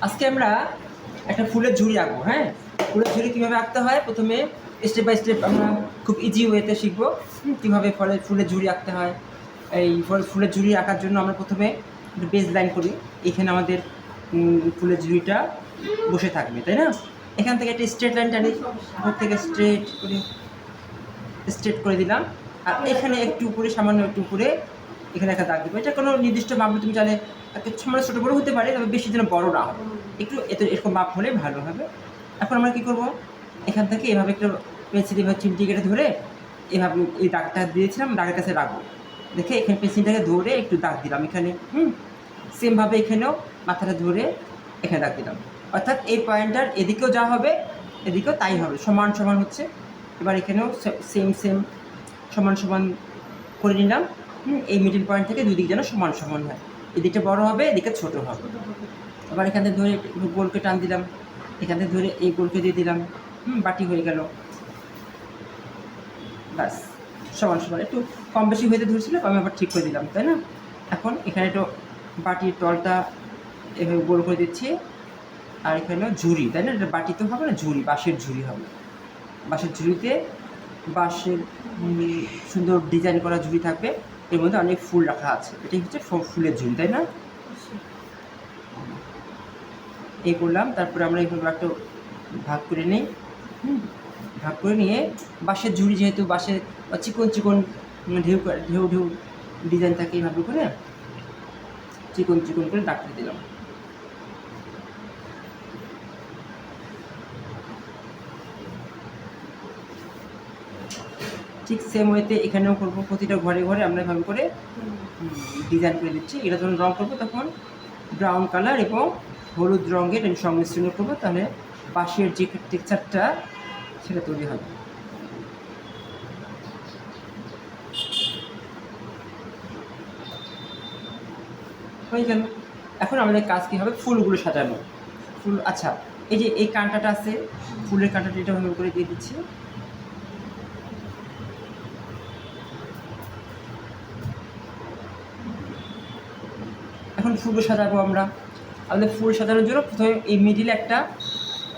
আজকে আমরা একটা ফুলের ঝুড়ি আঁকবো। হ্যাঁ, ফুলের ঝুড়ি কীভাবে আঁকতে হয় প্রথমে স্টেপ বাই স্টেপ আমরা খুব ইজি ওয়েতে শিখবো কীভাবে ফুলের ঝুড়ি আঁকতে হয়। এই ফুলের ঝুড়ি আঁকার জন্য আমরা প্রথমে বেস লাইন করি। এখানে আমাদের ফুলের ঝুড়িটা বসে থাকবে, তাই না? এখান থেকে একটা স্ট্রেট লাইন টানি, উপর থেকে স্ট্রেট করে দিলাম। আর এখানে একটু উপরে, সামান্য একটু উপরে এখানে একটা দাগ দেবো। এটা কোনো নির্দিষ্ট মাপ তুমি জানে সামান্য ছোটো বড়ো হতে পারে, তবে বেশি যেন বড়ো না হয়, একটু এরকম মাপ হলে ভালো হবে। এখন আমরা কী করবো, এখান থেকে এভাবে একটু পেন্সিল এভাবে চিমটি কেটে ধরে এভাবে এই দাগটা দিয়েছিলাম, দাগের কাছে রাখবো। দেখে এখানে পেন্সিলটাকে ধরে একটু দাগ দিলাম এখানে। সেমভাবে এখানেও মাথাটা ধরে এখানে দাগ দিলাম। অর্থাৎ এই পয়েন্টটার এদিকেও যা হবে এদিকেও তাই হবে, সমান সমান হচ্ছে। এবার এখানেও সেম সমান সমান করে নিলাম। এই মিডিল পয়েন্ট থেকে দুই দিক যেন সমান সমান হয়, এদিকে বড় হবে এদিকে ছোট হবে। আবার এখান থেকে ধরে গোলকে টান দিলাম, এখান থেকে ধরে এই গোলকে দিয়ে দিলাম। বাটি হয়ে গেল। ব্যাস, সমান সমান। একটু কম বেশি হয়ে ধরছিল, আমি আবার ঠিক করে দিলাম, তাই না? এখন এখানে একটু বাটির তলটা এভাবে গোল করে দিচ্ছি। আর এখানে ঝুড়ি, তাই না? এটা বাটি তো হবে না, ঝুড়ি, বাঁশের ঝুড়ি হবে। বাঁশের ঝুড়িতে বাঁশের সুন্দর ডিজাইন করা ঝুড়ি থাকবে, এর মধ্যে অনেক ফুল রাখা আছে। এটাই হচ্ছে ফুলের ঝুড়ি, তাই না? এই করলাম। তারপরে আমরা এইভাবে একটা ভাগ করে নিই। ভাগ করে নিয়ে বাঁশের ঝুড়ি, যেহেতু বাঁশের চিকন চিকন ঢেউ ঢেউ ডিজাইন থাকে, এইভাবে করে চিকন চিকন করে দাগ করে দিলাম। ঠিক সেম ওয়েতে এখানেও করবো। প্রতিটা ঘরে ঘরে আমরা এভাবে করে ডিজাইন করে দিচ্ছি। এটা যখন রঙ করবো তখন ব্রাউন কালার এবং হলুদ রঙের সংমিশ্রণ করবো, তাহলে বাঁশের যে টেক্সচারটা সেটা তৈরি হবে। হয়ে গেল। এখন আমাদের কাজ কী হবে, ফুলগুলো সাজানো। ফুল, আচ্ছা, এই যে এই কাঁটাটা আছে, ফুলের কাঁটাটা এটা ভাবে করে দিয়ে দিচ্ছি। এখন ফুলগুলো সাজাবো আমরা। আমাদের ফুল সাজানোর জন্য প্রথমে এই মিডিলে একটা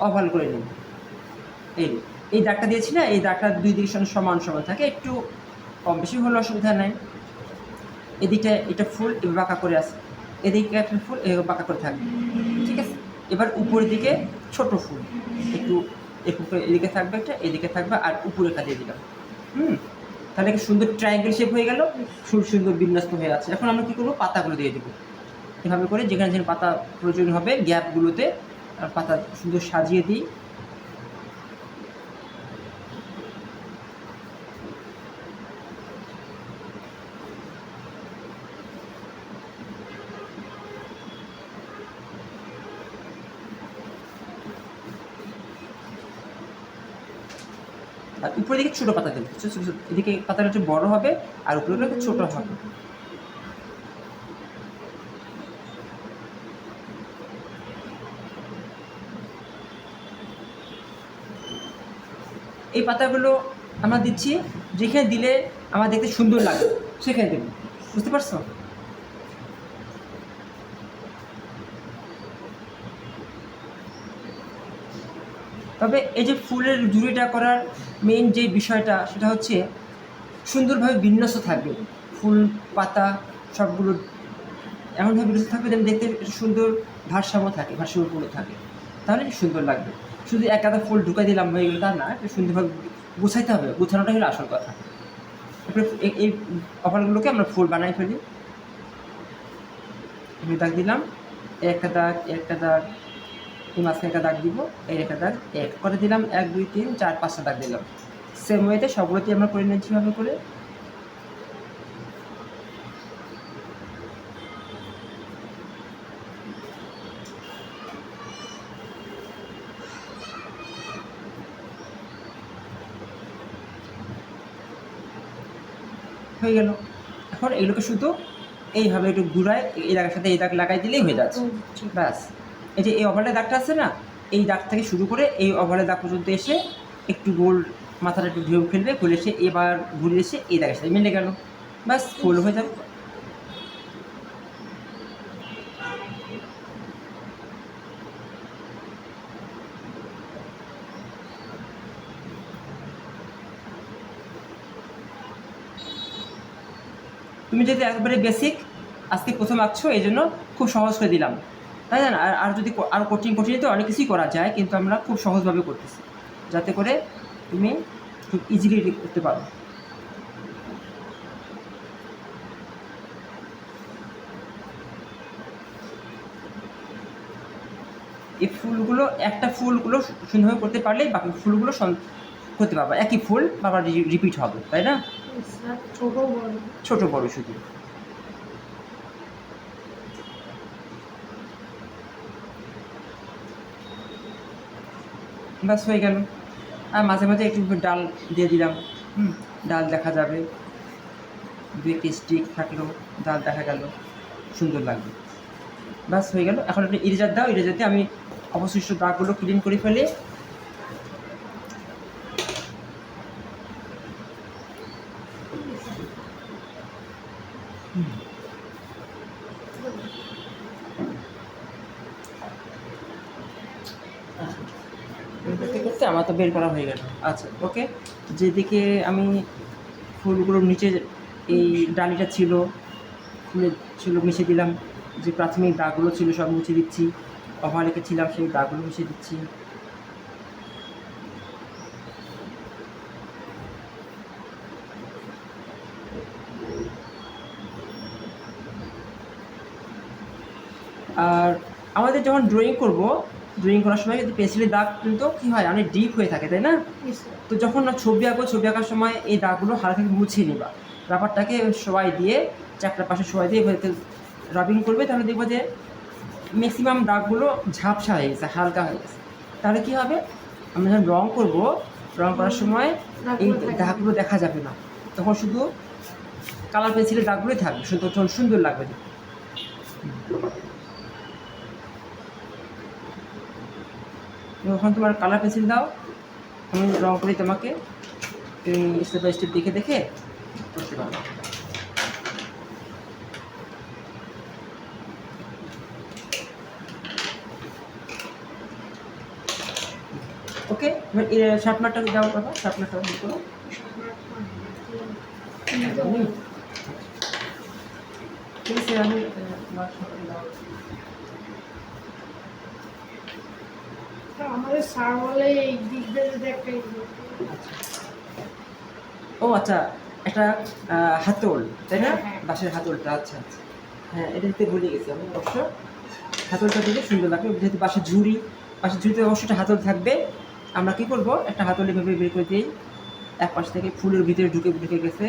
ওভাল করে নিই। এই দাগটা দিয়েছি না, এই দাগটা দুই দিকের সঙ্গে সমান সমান থাকে, একটু কম বেশি হলে অসুবিধা নাই। এদিকটা এটা ফুল এবার বাঁকা করে আসে, এদিকে একটা ফুল এভাবে বাঁকা করে থাকবে, ঠিক আছে? এবার উপরের দিকে ছোট ফুল একটু এদিকে থাকবে, একটা এদিকে থাকবে, আর উপরে একটা দিয়ে দিলাম। তাহলে একটা সুন্দর ট্রায়াঙ্গেল শেপ হয়ে গেল, সুন্দর বিন্যস্ত হয়ে আছে। এখন আমরা কী করবো, পাতাগুলো দিয়ে দেবো। এভাবে করে যেখানে যেখানে পাতা প্রয়োজন হবে গ্যাপগুলোতে পাতা সুন্দর সাজিয়ে দিই। আর উপরের দিকে ছোটো পাতা দেবো, এদিকে পাতাটা একটু বড়ো হবে আর উপরে একটু ছোটো হবে। এই পাতাগুলো আমরা দিচ্ছি যেখানে দিলে আমার দেখতে সুন্দর লাগে সেখানে দেবো, বুঝতে পারছো? তবে এই যে ফুলের ঝুড়িটা করার মেইন যে বিষয়টা সেটা হচ্ছে সুন্দরভাবে বিন্যস্ত থাকবে। ফুল পাতা সবগুলো এমনভাবে বিন্যস্ত থাকবে যেন দেখতে সুন্দর ভারসাম্য থাকে, ভারসাম্যপূর্ণ থাকে, তাহলে সুন্দর লাগবে। শুধু এক গাদা ফুল ঢুকাই দিলাম হয়ে গেল তা না, একটু সুন্দরভাবে গুছাইতে হবে, গুছানোটাই হলো আসল কথা। তারপরে এই ওভালগুলোকে আমরা ফুল বানাই ফেলি। আমি দাগ দিলাম, একটা দাগ, একটা দাগ, এই মাঝখানে একটা দাগ দিব, এই একটা দাগ, এক করে দিলাম, 1 2 3 4 5টা দাগ দিলাম। সেম ওয়েতে সবগুলোতেই আমরা করে নিচ্ছি ভাবে করে। হয়ে গেল। এখন এগুলোকে শুধু এইভাবে একটু ঘুরায় এই দাগের সাথে এই দাগ লাগাই দিলেই হয়ে যাচ্ছে। ব্যাস। এই যে এই ওভালের দাগটা আছে না, এই দাগ থেকে শুরু করে এই ওভালের দাগ পর্যন্ত এসে একটু গোল মাথাটা একটু ঢেউ ফেলবে, খুলে এসে এবার ঘুরে এসে এই দাগের সাথে মিলে গেল। ব্যাস, ফুল হয়ে যাবে। তুমি যদি একবারে বেসিক আজকে প্রথম আঁকছো এই জন্য খুব সহজ করে দিলাম, তাই না? আর যদি আরও কঠিন তো অনেক কিছুই করা যায়, কিন্তু আমরা খুব সহজভাবে করতেছি যাতে করে তুমি খুব ইজিলি করতে পারো। এই ফুলগুলো একটা ফুলগুলো সুন্দরভাবে করতে পারলেই বাকি ফুলগুলো করতে পারবা, একই ফুল বারবার রিপিট হবে, তাই না? ছোট বড় শুধু। ব্যাস হয়ে গেল। আর মাঝে মাঝে একটু ডাল দিয়ে দিলাম, ডাল দেখা যাবে, দু একটি স্টিক থাকলেও ডাল দেখা গেল, সুন্দর লাগবে। ব্যাস হয়ে গেল। এখন আপনি ইরেজার দাও, ইরেজারতে আমি অবশিষ্ট দাগগুলো ক্লিন করে ফেলে করতে আমার তো বের করা হয়ে গেল। আচ্ছা ওকে, যেদিকে আমি ফুলগুলোর নিচে এই ডালিটা ছিল, ফুলের ছিল, মিশিয়ে দিলাম। যে প্রাথমিক দাগগুলো ছিল সব মুছে দিচ্ছি, অভা লিখেছিলাম সেই দাগগুলো মিশিয়ে দিচ্ছি। আর আমাদের যখন ড্রয়িং করার সময় কিন্তু পেন্সিলের দাগ কিন্তু কী হয়, অনেক ডিপ হয়ে থাকে, তাই না? তো যখন ছবি আঁকার সময় এই দাগগুলো হালকা মুছিয়ে নিবা, রাবারটাকে সবাই দিয়ে চারটা পাশে সবাই দিয়ে রাবিং করবে, তাহলে দেখবো যে ম্যাক্সিমাম দাগগুলো ঝাপসা হয়ে গেছে, হালকা হয়ে গেছে। তাহলে কী হবে, আমরা যখন রং করার সময় এই দাগগুলো দেখা যাবে না, তখন শুধু কালার পেন্সিলের দাগগুলোই থাকবে, সুন্দর লাগবে। যখন তোমার কালার পেন্সিল দাও, আমি রং করি, তোমাকে স্টেপ বাই স্টেপ দেখে করতে পারবো। ওকে, এবার শার্পনারটা দাও বাবা, শার্পনারটা দিই করো। ঠিক আছে, আমি আমাদের স্যার বলে এই দিক দিয়ে একটা ও আচ্ছা, একটা হাতল, তাই না? বাঁশের হাতলটা, আচ্ছা আচ্ছা, হ্যাঁ এটা দিতে ভুলে গেছি আমি। অবশ্য হাতলটা দিলে সুন্দর লাগবে, যেহেতু বাঁশের ঝুড়িতে অবশ্যই হাতল থাকবে। আমরা কী করবো, একটা হাতল এভাবে বের করে দিই, এক পাশ থেকে ফুলের ভিতরে ঢুকে গেছে,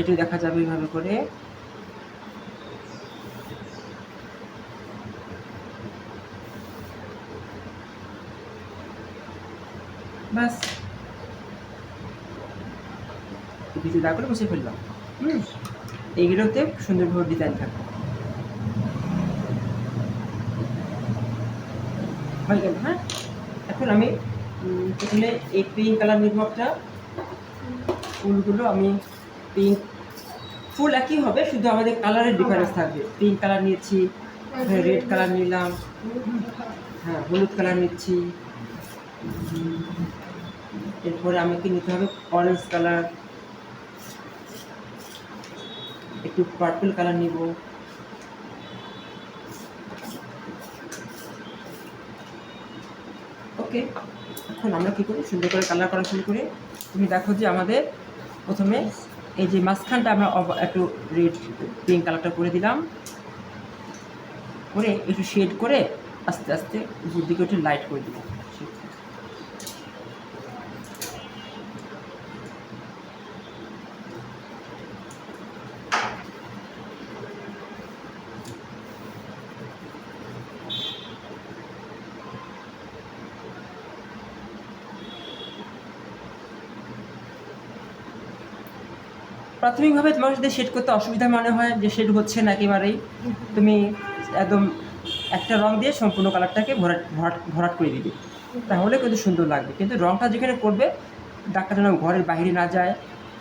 এটি দেখা যাবে এইভাবে করে। ব্যাস ভিতরে দাগগুলো মুছে ফেললাম। এইগুলোতে সুন্দরভাবে ডিজাইন থাকবে। হয়ে গেল, হ্যাঁ। এখন আমি প্রথমে এই পিঙ্ক কালার নিব একটা, ফুলগুলো আমি পিঙ্ক ফুল একই হবে, শুধু আমাদের কালারের ডিফারেন্স থাকবে। পিঙ্ক কালার নিয়েছি, রেড কালার নিলাম, হ্যাঁ হলুদ কালার নিচ্ছি, এরপরে আমাকে নিতে হবে অরেঞ্জ কালার, একটু পার্পল কালার নিব, ওকে। এখন আমরা কী করি, সুন্দর করে কালার করা শুরু করি। তুমি দেখো যে আমাদের প্রথমে এই যে মাঝখানটা আমরা একটু রেড পিঙ্ক কালারটা করে দিলাম, করে একটু শেড করে আস্তে আস্তে উপর দিকে একটু লাইট করে দিলাম। প্রাথমিকভাবে তোমার সাথে শেড করতে অসুবিধা মনে হয়, যে শেড হচ্ছে না একেবারেই, তুমি একদম একটা রং দিয়ে সম্পূর্ণ কালারটাকে ভরাট করে দিবে, তাহলে কিন্তু সুন্দর লাগবে। কিন্তু রংটা যেখানে করবে, দাগটা যেন ঘরের বাইরে না যায়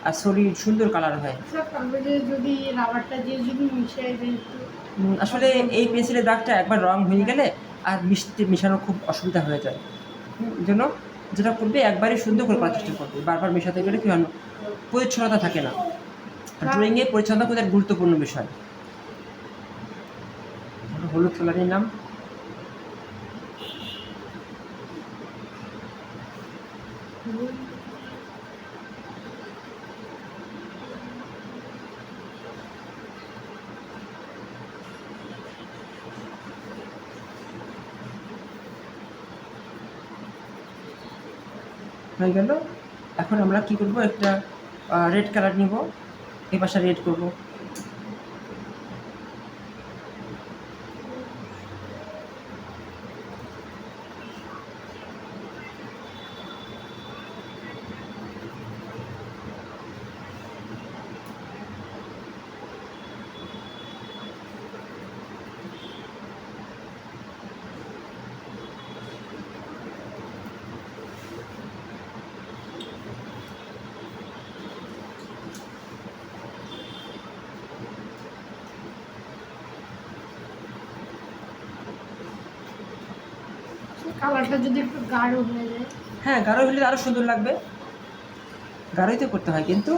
আর শরীর সুন্দর কালার হয়। যদি রাবারটা দিয়ে যদি মিশিয়ে দেয়, আসলে এই পেন্সিলের দাগটা একবার রং হয়ে গেলে আর মেশানো খুব অসুবিধা হয়ে যায়। এই জন্য যেটা করবে, একবারই সুন্দর করে করার চেষ্টা করবে, বারবার মেশাতে গেলে কি হয়, পরিচ্ছন্নতা থাকে না। ড্রয়িংয়ে পরিচ্ছন্নতা কিন্তু একটা গুরুত্বপূর্ণ বিষয়। হলুদ কালার নিলাম। হয়ে গেল। এখন আমরা কি করব, একটা রেড কালার নিব, এই পাশে রেড করব। কালারটা যদি একটু গাঢ় হয়ে যায়। হ্যাঁ, গাঢ় হলে আরও সুন্দর লাগবে। গাঢ়ই তো করতে হয়, কিন্তু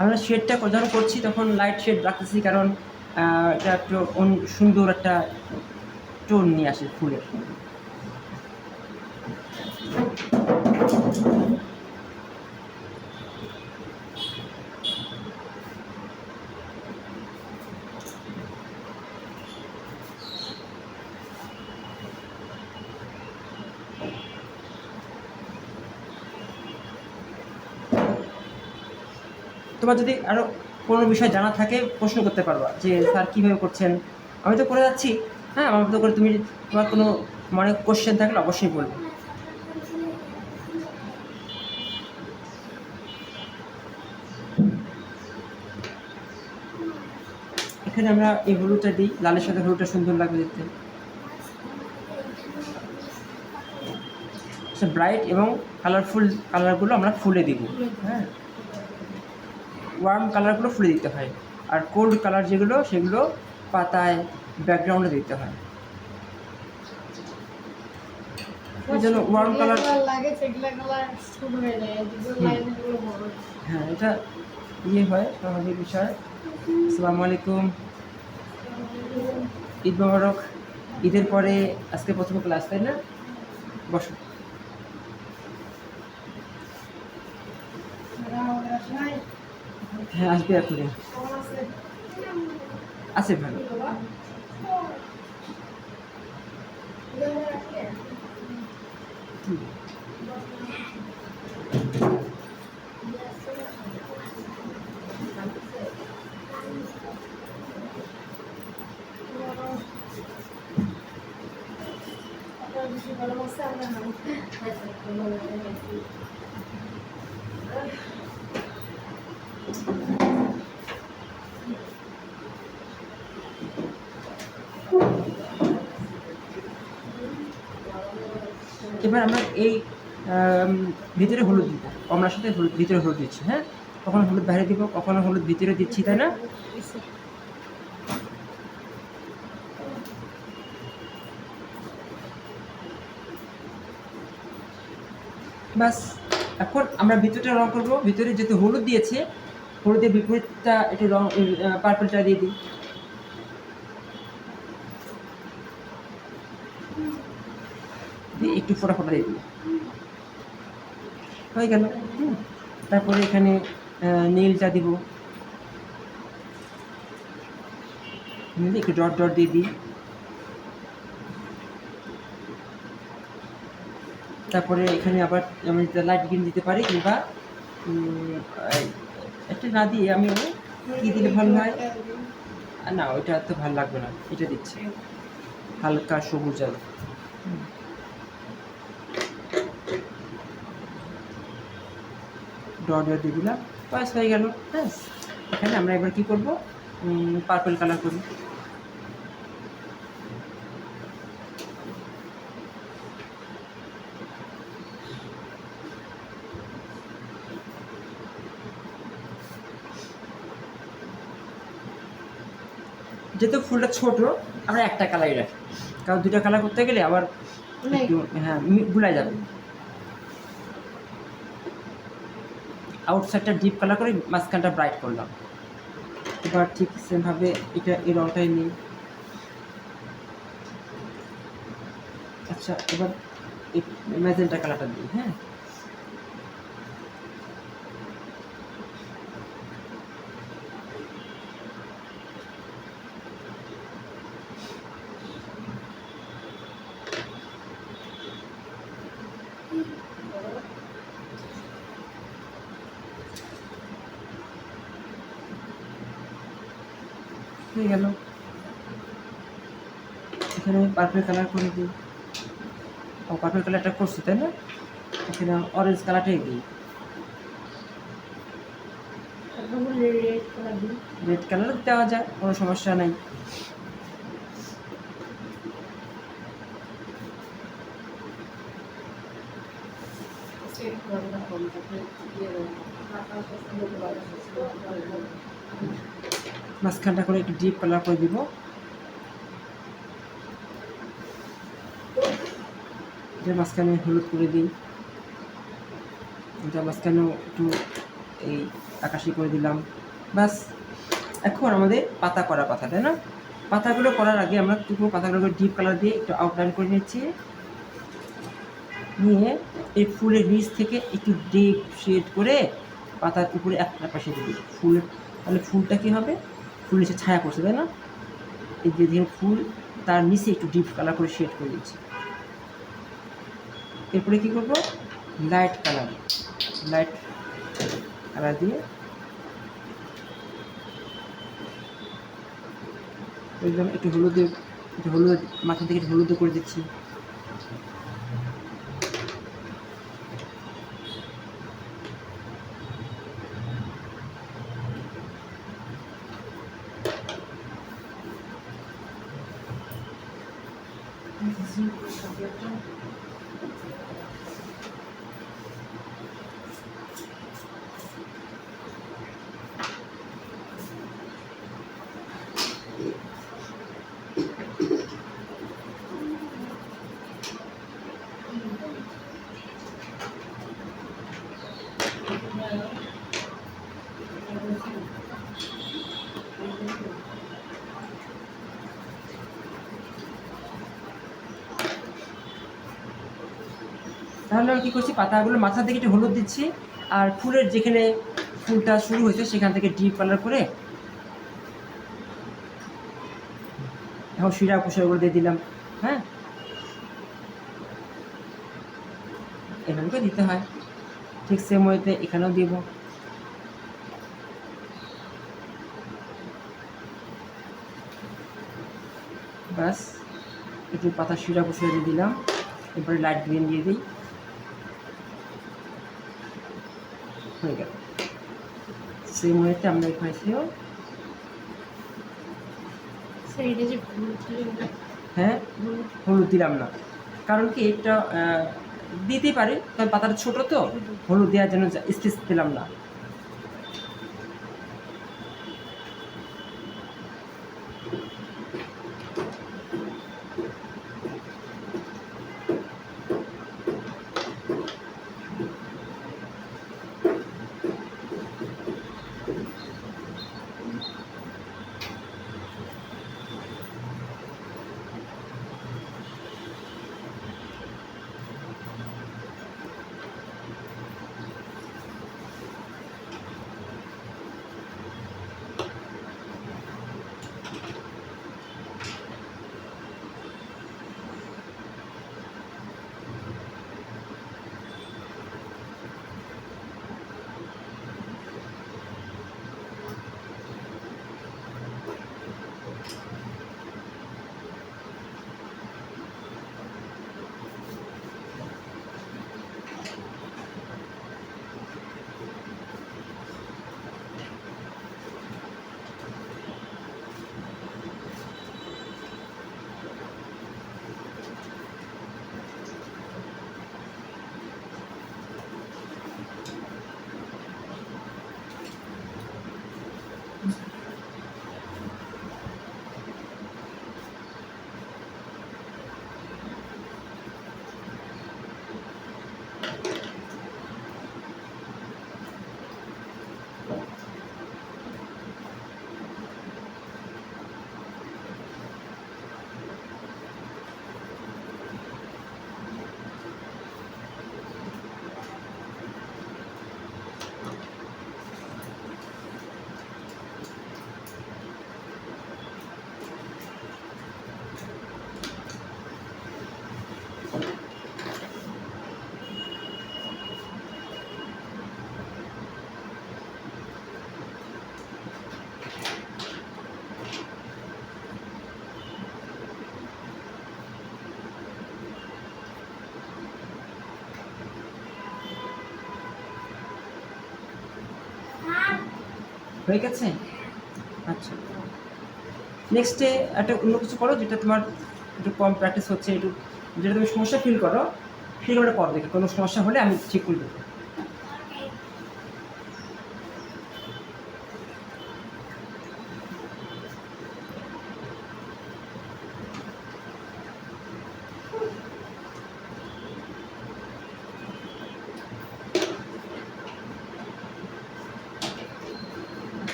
আমরা শেডটা যখন করছি তখন লাইট শেড রাখতেছি, কারণ এটা একটু সুন্দর একটা টোন নিয়ে আসে ফুলের। তোমার যদি আরও কোনো বিষয় জানা থাকে প্রশ্ন করতে পারবা, যে স্যার কীভাবে করছেন, আমি তো করে যাচ্ছি। হ্যাঁ, আমার মতো করে তুমি তোমার কোনো মনে কোশ্চেন থাকলে অবশ্যই বলবে। এখানে আমরা এই হলুদটা দিই, লালের সাথে হলুদটা সুন্দর লাগবে দেখতে। ব্রাইট এবং কালারফুল কালারগুলো আমরা ফুলে দিব। হ্যাঁ, ওয়ার্ম কালারগুলো ফুলে দিতে হয়, আর কোল্ড কালার যেগুলো সেগুলো পাতায় ব্যাকগ্রাউন্ডে দিতে হয়। ওই জন্য ওয়ার্ম কালার লাগে, সেগুলো কালার শুরু হয়ে যায়, যেগুলো লাইনগুলো বড়। হ্যাঁ, এটা হয় স্বাভাবিক বিষয়। আসসালামু আলাইকুম, ঈদ মোবারক। ঈদের পরে আজকে প্রথম ক্লাস, তাই না? বসো। হ্যাঁ, আসবে এখনই। আছে ভালো। এবার আমরা এই ভিতরে হলুদ দিব, কমলার সাথে হলুদ, ভিতরে হলুদ দিচ্ছি। হ্যাঁ, কখনো হলুদ বাইরে দিব, কখনো হলুদ ভিতরে দিচ্ছি, তাই না? বাস, এখন আমরা ভিতরটা রং করবো। ভিতরে যেহেতু হলুদ দিয়েছে, হলুদের বিপরীতটা একটু রং, পার্পলটা দিয়ে দিই। একটু ফোটা ফোটা দিয়ে দিই, হয়ে গেল। তারপরে এখানে নীলটা দিব, একটু ডট ডট দিয়ে দিই। তারপরে এখানে আবার আমি লাইট গ্রিন দিতে পারি, কিংবা একটা না দিয়ে আমি কী দিলে ভালো হয়, না ওইটা তো ভালো লাগবে না, এটা দিচ্ছি হালকা সবুজ আলো। ডট ডট দিয়ে দিলাম, বাস হয়ে গেল। হ্যাঁ, এখানে আমরা এবার কী করবো, পার্পল কালার করি। যেহেতু ফুলটা ছোট, আমরা একটা কালারই রাখি, কারণ দুটো কালার করতে গেলে আবার একটু গুলাই যাবে। আউটসাইডটা ডিপ কালার করে মাঝখানটা ব্রাইট করলাম। এবার ঠিক সেমভাবে এটা এই রঙটাই নিই। আচ্ছা, এবার এই ম্যাজেন্টা কালারটা দিই। হ্যাঁ, হয়ে গেল। এখানে পার্পল কালার করে দিই। ও, পার্পল কালারটা করছি তাই না? এখানে অরেঞ্জ কালারটাই দিই। রেড কালার দিই। রেড কালার দেওয়া যায়, কোনো সমস্যা নেই। মাঝখানটা করে একটু ডিপ কালার করে দিব। এটা মাঝখানে হলুদ করে দিই। এটা মাঝখানেও একটু এই আকাশি করে দিলাম। ব্যাস, এখন আমাদের পাতা করা কথা, তাই না? পাতাগুলো করার আগে আমরা কী করবো, পাতাগুলোকে ডিপ কালার দিয়ে একটু আউটলাইন করে নিচ্ছি। নিয়ে এই ফুলের নিচ থেকে একটু ডিপ শেড করে পাতার উপরে একটা পাশে দিই ফুলের, তাহলে ফুলটা কী হবে, ফুল নিচে ছায়া পড়ছে, তাই না? এই যে ধীরে ফুল তার নিচে একটু ডিপ কালার করে শেড করে দিচ্ছি। এরপরে কী করবো, লাইট কালার দিয়ে একদম একটু হলুদ মাথা থেকে একটু হলুদ করে দিচ্ছি। তাহলে আমি কী করছি, পাতাগুলো মাথা থেকে একটু হলুদ দিচ্ছি, আর ফুলের যেখানে ফুলটা শুরু হয়েছে সেখান থেকে ডিপ কালার করে এখন শিরা উপসর্গগুলো দিয়ে দিলাম। হ্যাঁ, এভাবে করে দিতে হয়। ঠিক সেম ওয়েতে এখানেও দিব। ব্যাস, একটু পাতা শিরা উপসর্গ দিয়ে দিলাম। এরপরে লাইট গ্রিন দিয়ে দিই, হয়ে গেল। সেম ওয়েতে আমরা এখানেও হ্যাঁ হলুদ দিলাম না, কারণ কি এটা দিতেই পারি, তবে পাতাটা ছোট তো হলুদ দেওয়ার জন্য স্পেস দিলাম না। হয়ে গেছে? আচ্ছা, নেক্সটে একটা অন্য কিছু করো যেটা তোমার একটু কম প্র্যাকটিস হচ্ছে, একটু যেটা তুমি সমস্যা ফিল করো, সেগুলো করো দেখে, কোনো সমস্যা হলে আমি ঠিক করে দেবো।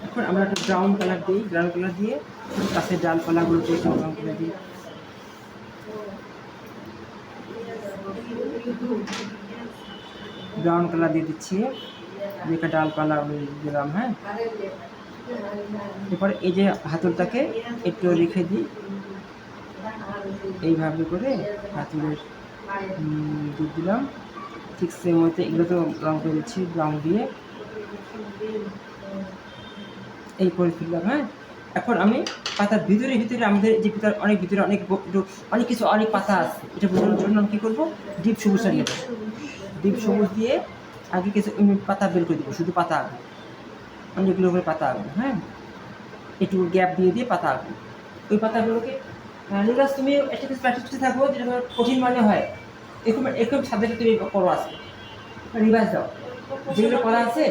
এখন আমরা একটা ব্রাউন কালার দিই, ব্রাউন কালার দিয়ে গাছের ডালপালাগুলোতে একটু ব্রাউন কালার দিই। ব্রাউন কালার দিয়ে দিচ্ছি, যেটা ডালপালা দিলাম। হ্যাঁ, এরপরে এই যে হাতলটাকে একটু রেখে দিই, এইভাবে করে হাতুলের দুধ দিলাম। ঠিক সেম মতো এগুলো তো রং করে দিচ্ছি ব্রাউন দিয়ে, এই করে ফেললাম। হ্যাঁ, এখন আমি পাতার ভিতরে আমাদের যে ভিতরে অনেক অনেক কিছু, অনেক পাতা আছে, এটা বোঝানোর জন্য আমি কী করবো, ডিপ সবুজটা নেব। ডিপ সবুজ দিয়ে আগে কিছু পাতা বের করে দেবো, শুধু পাতা আঁকবো, অনেকগুলো করে পাতা আঁকবো। হ্যাঁ, একটু গ্যাপ দিয়ে পাতা আঁকবো। ওই পাতাগুলোকে নীরাজ তুমি একটা কিছু প্র্যাকটিস করতে থাকবো, যেটা তোমার কঠিন মনে হয়, এরকম সাবজেক্টে তুমি করো, আসবে রিভাইজ দাও যেগুলো করা আছে।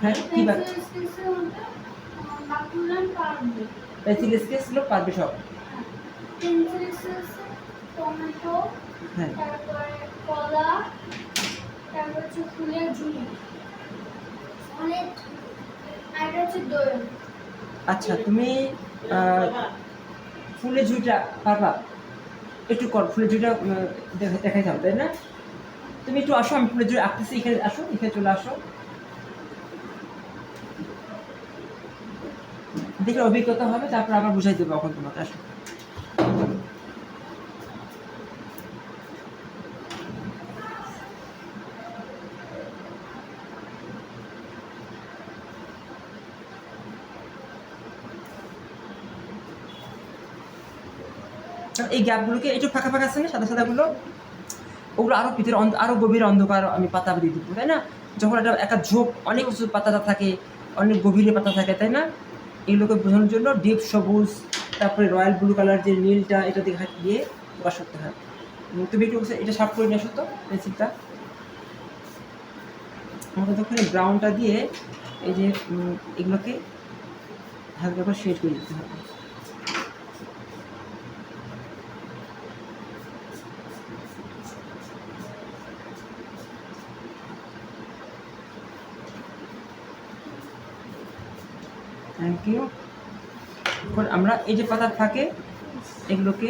হ্যাঁ, কী পেন্সিল স্কেচগুলো পারবে সব। টমেটো, হ্যাঁ, তারপরে কলা, তারপর হচ্ছে ফুলের ঝুড়ি, অনেক, আর হচ্ছে দই। আচ্ছা, তুমি ফুলের ঝুড়িটা পারবা? একটু কর, ফুলের ঝুড়িটা দেখাই যাও, তাই না? তুমি একটু আসো, আমি ফুলের ঝুড়ি আঁকতেছি, এখানে আসো, এখানে চলে আসো, দেখে অভিজ্ঞতা হবে, তারপর আবার বুঝাই দেবো এখন তোমাকে। আসো, এই গ্যাপগুলোকে একটু ফাঁকা ফাঁকা আছে না, সাদা সাদাগুলো, ওগুলো আরও ভিতরে আরও গভীর অন্ধকার আমি পাতা দিয়ে দিব, তাই না? যখন একটা ঝোপ, অনেক কিছু পাতাটা থাকে, অনেক গভীরে পাতা থাকে, তাই না? এগুলোকে বোঝানোর জন্য ডিপ সবুজ, তারপরে রয়্যাল ব্লু কালার যে নীলটা, এটা দিয়ে প্রকাশ করতে হয়। তুমি একটু এটা সাফ করে নিয়ে আসো তো, পেন্সিলটা। আমাকে তখন ব্রাউনটা দিয়ে এই যে এগুলোকে হালকা করে শেড করে দিতে হবে। Thank you. এখন আমরা এই যে পাতার ফাঁকে এগুলোকে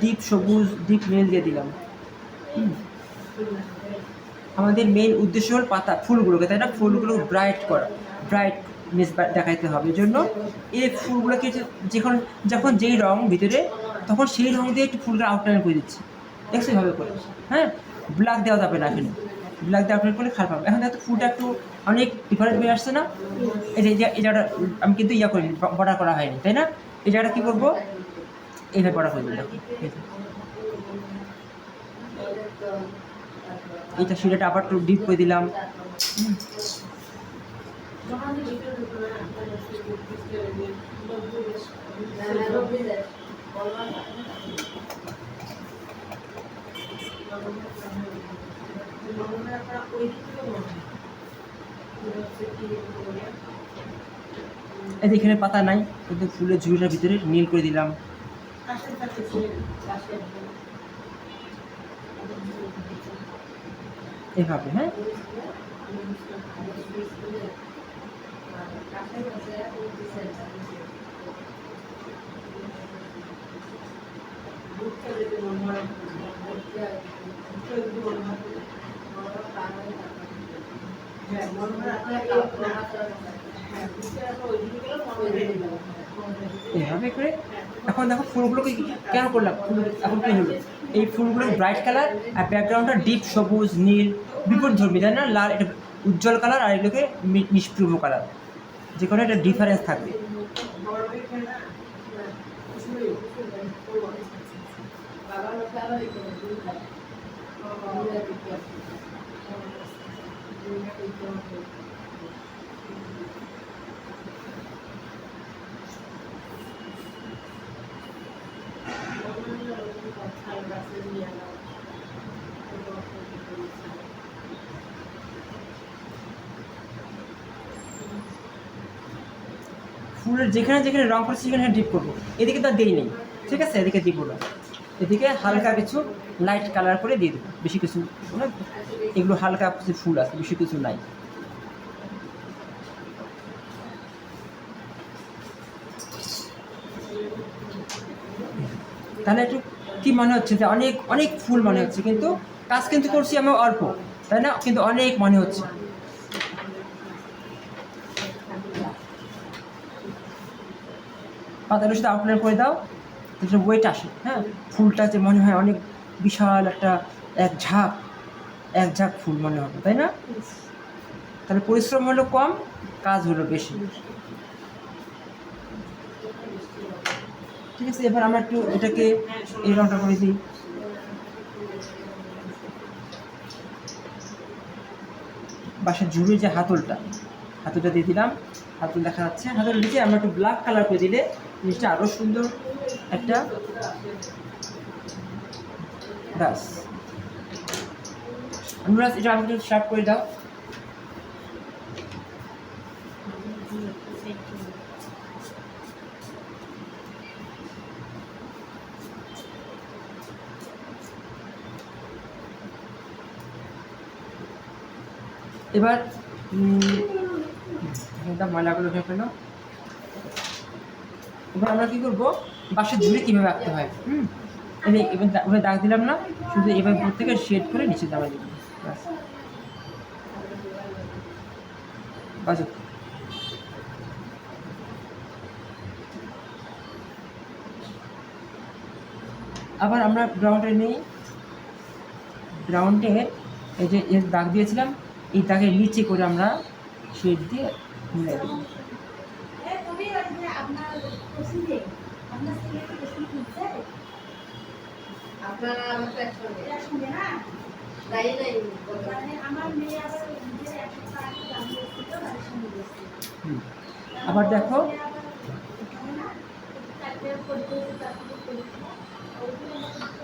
ডিপ সবুজ, ডিপ নীল দিয়ে দিলাম। আমাদের মেন উদ্দেশ্য হল পাতা, ফুলগুলোকে, তাই না? ফুলগুলো ব্রাইট করা, ব্রাইটনেস দেখাইতে হবে। এই জন্য এই ফুলগুলোকে যখন যেই রং ভিতরে, তখন সেই রং দিয়ে একটু ফুলকে আউটলাইন করে দিচ্ছি, দেখছো এইভাবে করে। হ্যাঁ, ব্ল্যাক দেওয়া যাবে না, এখানে ব্ল্যাক দেওয়া আউটলাইন করলে খারাপ হবে। এখন দেখো ফুলটা একটু অনেক ডিফারেন্ট হয়ে আসছে না? এই যে এই জায়গাটা আমি কিন্তু করিনি, বর্ডার করা হয়নি, তাই না? এই জায়গাটা কী করবো, এইভাবে বর্ডার করে দিলাম। এইটা শিরাটা আবার একটু ডিপ করে দিলাম। এখানে পাতা নাই, কিন্তু ফুলের ঝুড়িটার ভিতরে নীল করে দিলাম। এভাবে। হ্যাঁ, এইভাবে করে এখন দেখো ফুলগুলোকে কেন করলাম, ফুল এখন কি হলো, এই ফুলগুলো ব্রাইট কালার আর ব্যাকগ্রাউন্ডটা ডিপ সবুজ নীল বিপরীত ধর্মী, তাই না? লাল এটা উজ্জ্বল কালার আর এগুলোকে নিষ্প্রভ কালার, যে কোনো একটা ডিফারেন্স থাকবে। ফুলের যেখানে যেখানে রং করছি সেখানে ডিপ করবো, এদিকে তো আর দেই নেই, ঠিক আছে? এদিকে দিব না, এদিকে হালকা কিছু লাইট কালার করে দিয়ে দেবো, বেশি কিছু না। এগুলো হালকা কিছু ফুল আছে, বেশি কিছু নাই। তাহলে একটু কি মনে হচ্ছে যে অনেক অনেক ফুল মনে হচ্ছে, কিন্তু কাজ কিন্তু করছি আমি অল্প, তাই না? কিন্তু অনেক মনে হচ্ছে। পাতাটা শুধু আউটলাইন করে দাও, তাহলে ওয়েট আসে, হ্যাঁ? ফুলটা যে মনে হয় অনেক বিশাল একটা এক ঝাঁক এক ঝাঁক ফুল মনে হবে, তাই না? তাহলে পরিশ্রম হলো কম, কাজ হলো বেশি। ঠিক আছে, এবার আমরা একটু এটাকে এই রংটা করে দিই। বাসার জুড়ে যে হাতলটা দিয়ে দিলাম, হাতল দেখা যাচ্ছে, হাতল নিচে আমরা একটু ব্ল্যাক কালার করে দিলে জিনিসটা আরও সুন্দর একটা ব্যাস। অনুরাজ এটা আমাকে একটু শার্প করে দাও। এবার ময়লাগুলো উঠে ফেলো। এবার আমরা কী করবো, বাঁশের ঝুড়ি কীভাবে আঁকতে হয়, এবার দাগ দিলাম না, শুধু এবার উপর থেকে শেড করে নিচে দাবা দিব, ব্যাস। বাজো। আবার আমরা গ্রাউন্ডে নিই, গ্রাউন্ডে এই যে এর দাগ দিয়েছিলাম, এই দাগের নিচে করে আমরা শেড দিয়ে মিলাই দেবো। আবার দেখো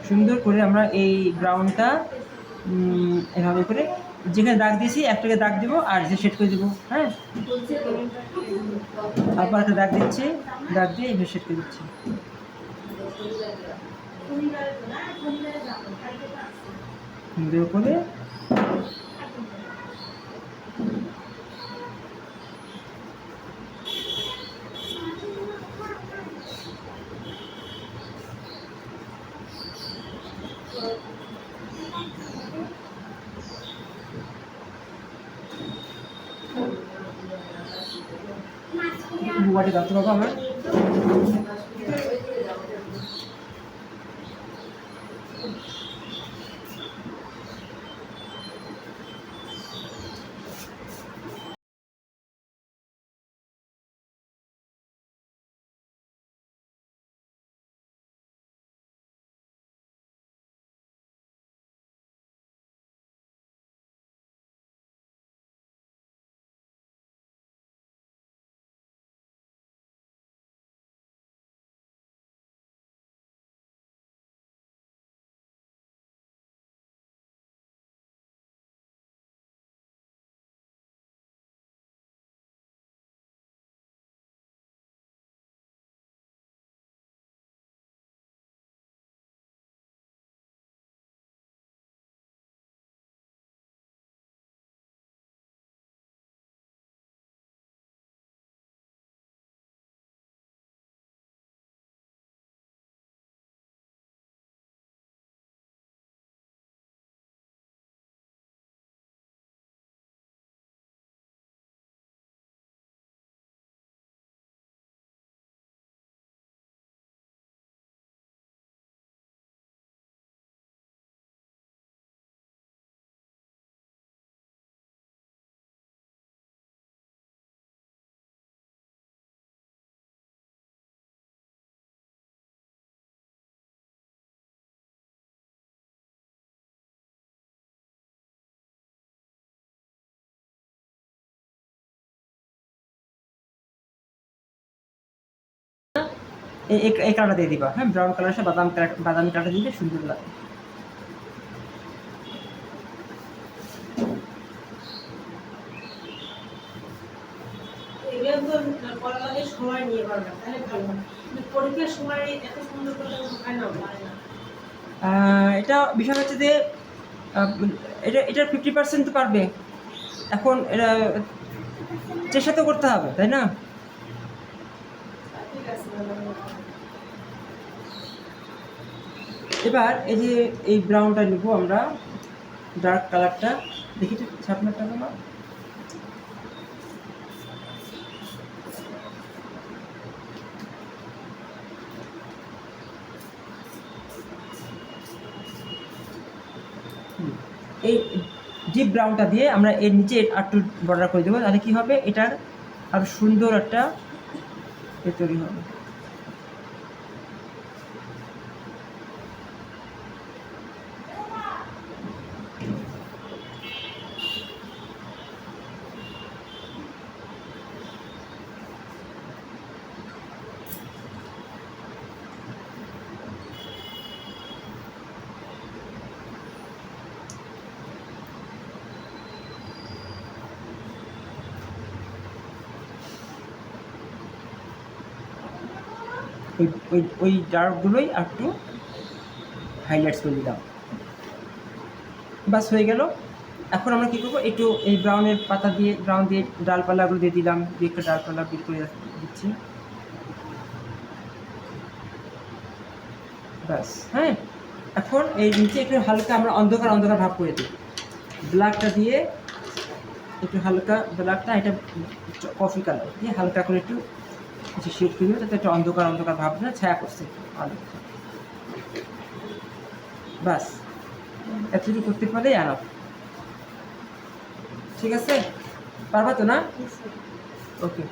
সুন্দর করে আমরা এই ব্রাউনটা এভাবে করে যেখানে দাগ দিয়েছি একটাকে দাগ দিব আর যে সেট করে দেবো, হ্যাঁ? আবার একটা দাগ দিচ্ছি, দাগ দিয়ে এভাবে সেট করে দিচ্ছি। সুন্দর করে বুয়াটি ধরতে পারবো আমরা। এই কালারটা দিয়ে দিবা, হ্যাঁ ব্রাউন কালার সাথে বাদামি কালারটা দিলে সুন্দর লাগে। এগুলো তো করার আগে সময় নিয়ে পারবে তাহলে ভালো হয়। কিন্তু পরীক্ষার সময় এত সুন্দর করে হয় না পারে না। এটা বিষয় হচ্ছে যে এটার 50% তো পারবে, এখন এটা চেষ্টা তো করতে হবে, তাই না? ঠিক আছে ভালো। এবার এই যে এই ব্রাউনটা নেব আমরা, ডার্ক কালারটা, দেখি তো শার্পনারটা না। এই ডিপ ব্রাউনটা দিয়ে আমরা এর নিচে একটু বর্ডার করে দেবো, তাহলে কি হবে, এটার আরো সুন্দর একটা তৈরি হবে। ওই ওই ওই ডার্কগুলোই একটু হাইলাইটস করে দিলাম, বাস হয়ে গেল। এখন আমরা কী করবো, একটু এই ব্রাউনের পাতা দিয়ে, ব্রাউন দিয়ে ডালপালাগুলো দিয়ে দিলাম, দিয়ে একটু ডালপালা বের করে দিচ্ছি, ব্যাস। হ্যাঁ, এখন এই নিচে একটু হালকা আমরা অন্ধকার অন্ধকার ভাব করে দিই, ব্ল্যাকটা দিয়ে একটু হালকা, ব্ল্যাকটা এটা কফি কালার দিয়ে হালকা করে একটু কিছু শেড করে দেবো, যাতে একটা অন্ধকার অন্ধকার ভাব না, ছায়া করছে আলো। বাস এতটুকু করতে পারলেই আরাম। ঠিক আছে, পারবা তো না? ওকে।